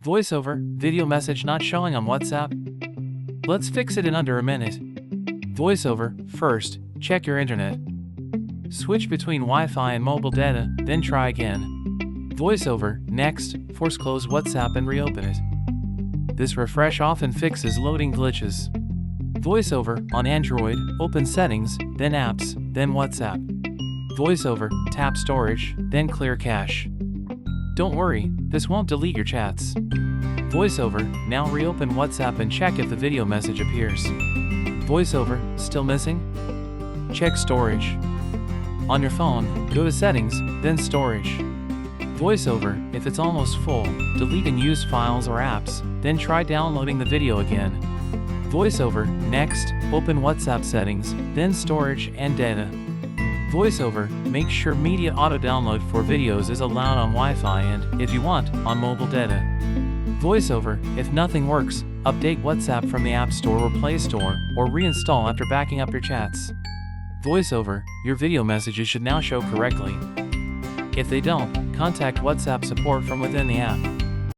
VoiceOver, video message not showing on WhatsApp? Let's fix it in under a minute. VoiceOver, first, check your internet. Switch between Wi-Fi and mobile data, then try again. VoiceOver, next, force close WhatsApp and reopen it. This refresh often fixes loading glitches. VoiceOver, on Android, open Settings, then Apps, then WhatsApp. VoiceOver, tap Storage, then clear cache. Don't worry, this won't delete your chats. VoiceOver, now reopen WhatsApp and check if the video message appears. VoiceOver, still missing? Check Storage. On your phone, go to Settings, then Storage. VoiceOver, if it's almost full, delete unused files or apps, then try downloading the video again. VoiceOver, next, open WhatsApp settings, then storage and data. VoiceOver, make sure media auto-download for videos is allowed on Wi-Fi and, if you want, on mobile data. VoiceOver, if nothing works, update WhatsApp from the App Store or Play Store, or reinstall after backing up your chats. VoiceOver, your video messages should now show correctly. If they don't, contact WhatsApp support from within the app.